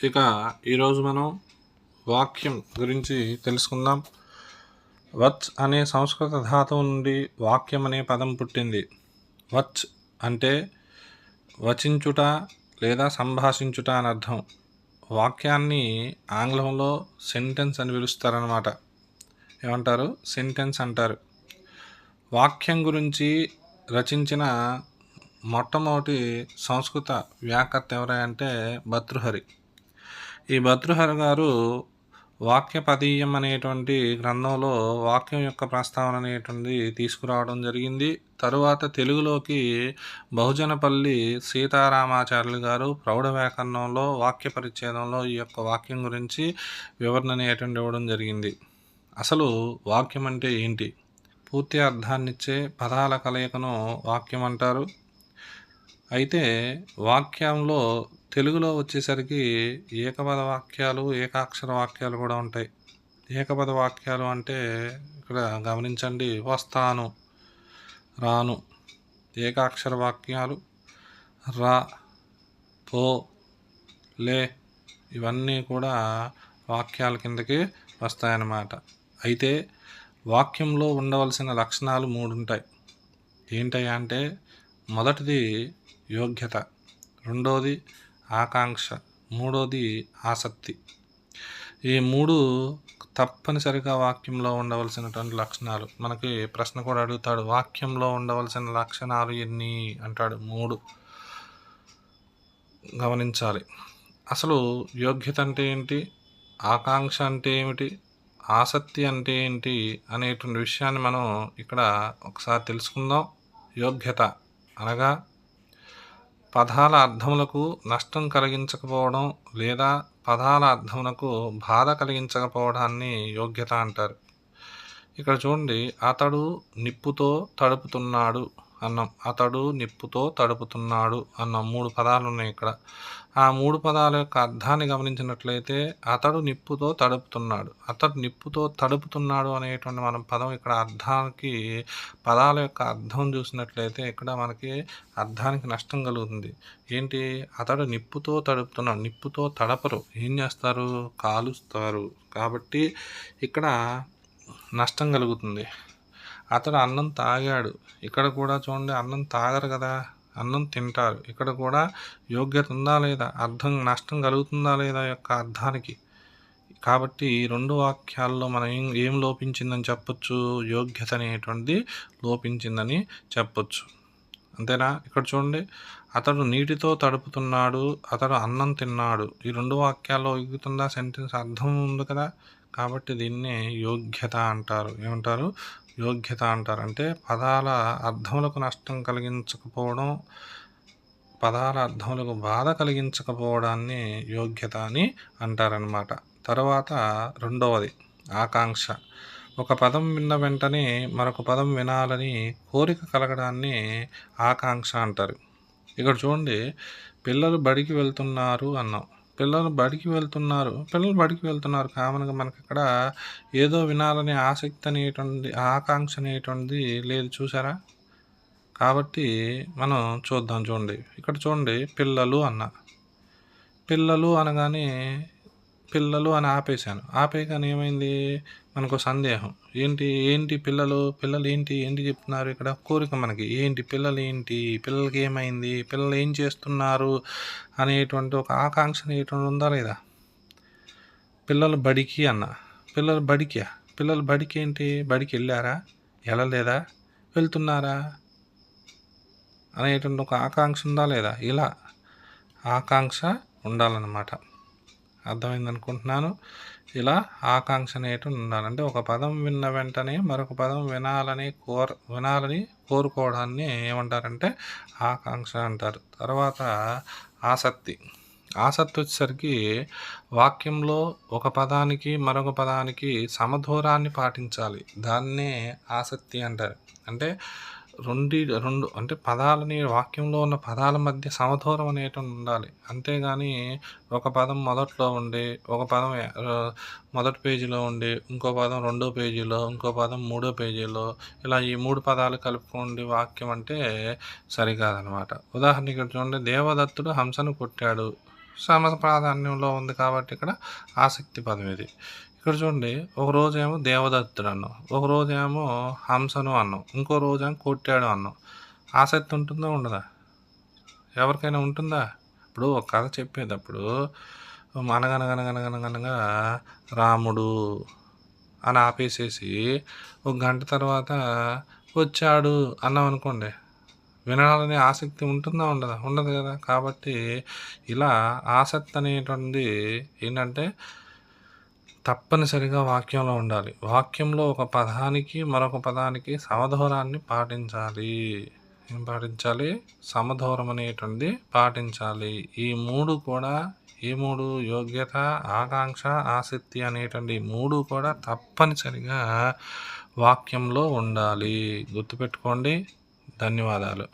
ఇక ఈరోజు మనం వాక్యం గురించి తెలుసుకుందాం. వచ్ అనే సంస్కృత ధాతువు నుండి వాక్యం అనే పదం పుట్టింది. వచ్ అంటే వచించుట లేదా సంభాషించుట అని అర్థం. వాక్యాన్ని ఆంగ్లంలో సెంటెన్స్ అని పిలుస్తారనమాట. ఏమంటారు? సెంటెన్స్ అంటారు. వాక్యం గురించి రచించిన మొట్టమొదటి సంస్కృత వ్యాకర్త ఎవరంటే భర్తృహరి. ఈ భర్తృహరి గారు వాక్యపదీయం అనేటువంటి గ్రంథంలో వాక్యం యొక్క ప్రస్తావన అనేటువంటిది తీసుకురావడం జరిగింది. తరువాత తెలుగులోకి బహుజనపల్లి సీతారామాచార్యులు గారు ప్రౌఢ వ్యాకరణంలో వాక్య పరిచ్ఛేదంలో ఈ యొక్క వాక్యం గురించి వివరణ అనేటువంటి ఇవ్వడం జరిగింది. అసలు వాక్యం అంటే ఏంటి? పూర్తి అర్థాన్నిచ్చే పదాల కలయికను వాక్యం అంటారు. అయితే వాక్యంలో తెలుగులో వచ్చేసరికి ఏకపద వాక్యాలు, ఏకాక్షర వాక్యాలు కూడా ఉంటాయి. ఏకపద వాక్యాలు అంటే ఇక్కడ గమనించండి, వస్తాను, రాను. ఏకాక్షర వాక్యాలు రా, పో, లే ఇవన్నీ కూడా వాక్యాల కిందకి వస్తాయన్నమాట. అయితే వాక్యంలో ఉండవలసిన లక్షణాలు 3 ఉంటాయి. ఏంటయ్యా అంటే, మొదటిది యోగ్యత, రెండోది ఆకాంక్ష, మూడోది ఆసక్తి. ఈ 3 తప్పనిసరిగా వాక్యంలో ఉండవలసినటువంటి లక్షణాలు. మనకి ప్రశ్న కూడా అడుగుతాడు, వాక్యంలో ఉండవలసిన లక్షణాలు ఎన్ని అంటాడు. 3 గమనించాలి. అసలు యోగ్యత అంటే ఏంటి, ఆకాంక్ష అంటే ఏమిటి, ఆసక్తి అంటే ఏంటి అనేటువంటి విషయాన్ని మనం ఇక్కడ ఒకసారి తెలుసుకుందాం. యోగ్యత అనగా పదాల అర్థములకు నష్టం కలిగించకపోవడం లేదా పదాల అర్థములకు బాధ కలిగించకపోవడాన్ని యోగ్యత అంటారు. ఇక్కడ చూడండి, అతడు నిప్పుతో తడుపుతున్నాడు అన్నాం. అతడు నిప్పుతో తడుపుతున్నాడు అన్నాం. 3 పదాలు ఉన్నాయి ఇక్కడ. ఆ 3 పదాల యొక్క అర్థాన్ని గమనించినట్లయితే అతడు నిప్పుతో తడుపుతున్నాడు, అతడు నిప్పుతో తడుపుతున్నాడు అనేటువంటి మనం పదం ఇక్కడ అర్థానికి, పదాల యొక్క అర్థం చూసినట్లయితే ఇక్కడ మనకి అర్థానికి నష్టం కలుగుతుంది. ఏంటి? అతడు నిప్పుతో తడుపుతున్నాడు. నిప్పుతో తడపరు, ఏం చేస్తారు? కాలుస్తారు. కాబట్టి ఇక్కడ నష్టం కలుగుతుంది. అతడు అన్నం తాగాడు. ఇక్కడ కూడా చూడండి, అన్నం తాగరు కదా, అన్నం తింటారు. ఇక్కడ కూడా యోగ్యత ఉందా లేదా, అర్థం నష్టం కలుగుతుందా లేదా యొక్క అర్థానికి. కాబట్టి 2 వాక్యాల్లో మనం ఏం లోపించిందని చెప్పొచ్చు? యోగ్యత అనేటువంటిది లోపించిందని చెప్పొచ్చు. అంతేనా? ఇక్కడ చూడండి, అతడు నీటితో తడుపుతున్నాడు, అతడు అన్నం తిన్నాడు. ఈ 2 వాక్యాల్లో యోగ్యతుందా? సెంటెన్స్ అర్థం ఉంది కదా. కాబట్టి దీన్నే యోగ్యత అంటారు. ఏమంటారు? యోగ్యత అంటారు. అంటే పదాల అర్థములకు నష్టం కలిగించకపోవడం, పదాల అర్థములకు బాధ కలిగించకపోవడాన్ని యోగ్యత అని అంటారనమాట. తర్వాత రెండవది ఆకాంక్ష. ఒక పదం విన్న వెంటనే మరొక పదం వినాలని కోరిక కలగడాన్ని ఆకాంక్ష అంటారు. ఇక్కడ చూడండి, పిల్లలు బడికి వెళ్తున్నారు అన్నాం. పిల్లలు బడికి వెళ్తున్నారు కామన్గా మనకి ఇక్కడ ఏదో వినాలనే ఆసక్తి అనేటువంటి, ఆకాంక్ష అనేటువంటిది లేదు, చూసారా? కాబట్టి మనం చూద్దాం. చూడండి, ఇక్కడ చూడండి, పిల్లలు అన్న, పిల్లలు అనగానే పిల్లలు అని ఆపేయగానే ఏమైంది? మనకు సందేహం. ఏంటి పిల్లలు ఏంటి చెప్తున్నారు ఇక్కడ? కోరిక మనకి. ఏంటి పిల్లలు, ఏంటి పిల్లలకి ఏమైంది, పిల్లలు ఏం చేస్తున్నారు అనేటువంటి ఒక ఆకాంక్ష అనేటువంటి ఉందా లేదా? పిల్లలు బడికి అన్న, పిల్లలు బడికి ఏంటి? బడికి వెళ్ళారా, వెళ్ళలేదా, వెళ్తున్నారా అనేటువంటి ఒక ఆకాంక్ష ఉందా లేదా? ఇలా ఆకాంక్ష ఉండాలన్నమాట. అర్థమైంది అనుకుంటున్నాను. ఇలా ఆకాంక్ష అనేటువంటి ఉండాలంటే ఒక పదం విన్న వెంటనే మరొక పదం వినాలని కోరుకోవడాన్ని ఏమంటారంటే ఆకాంక్ష అంటారు. తర్వాత ఆసక్తి. వచ్చేసరికి వాక్యంలో ఒక పదానికి మరొక పదానికి సమదూరాన్ని పాటించాలి, దాన్నే ఆసక్తి అంటారు. అంటే రెండు అంటే పదాలని, వాక్యంలో ఉన్న పదాల మధ్య సమదూరం అనేటువంటి ఉండాలి. అంతేగాని ఒక పదం మొదట్లో ఉండి, ఒక పదం మొదటి పేజీలో ఉండి, ఇంకో పదం 2వ పేజీలో, ఇంకో పదం 3వ పేజీలో, ఇలా ఈ 3 పదాలు కలుపుకోండి వాక్యం అంటే సరికాదనమాట. ఉదాహరణకి ఇక్కడ చూడండి, దేవదత్తుడు హంసను కొట్టాడు. శ్రమ ప్రాధాన్యంలో ఉంది కాబట్టి ఇక్కడ ఆసక్తి పదం ఇది. ఇక్కడ చూడండి, ఒక రోజేమో దేవదత్తుడు అన్నాం, ఒక రోజేమో హంసను అన్నాం, ఇంకో రోజేమో కొట్టాడు అన్నాం. ఆసక్తి ఉంటుందా ఉండదా? ఎవరికైనా ఉంటుందా? ఇప్పుడు ఒక కథ చెప్పేటప్పుడు అనగనగనగనగనగనగా రాముడు అని ఆపేసేసి ఒక గంట తర్వాత వచ్చాడు అన్నాం అనుకోండి, వినాలనే ఆసక్తి ఉంటుందా ఉండదా? ఉండదు కదా. కాబట్టి ఇలా ఆసక్తి అనేటువంటిది ఏంటంటే తప్పనిసరిగా వాక్యంలో ఉండాలి. వాక్యంలో ఒక పదానికి మరొక పదానికి సమధూరాన్ని పాటించాలి. ఏం పాటించాలి? సమధూరం అనేటువంటిది పాటించాలి. ఈ 3 కూడా, ఈ 3 యోగ్యత, ఆకాంక్ష, ఆసక్తి అనేటువంటి 3 కూడా తప్పనిసరిగా వాక్యంలో ఉండాలి. గుర్తుపెట్టుకోండి. ధన్యవాదాలు.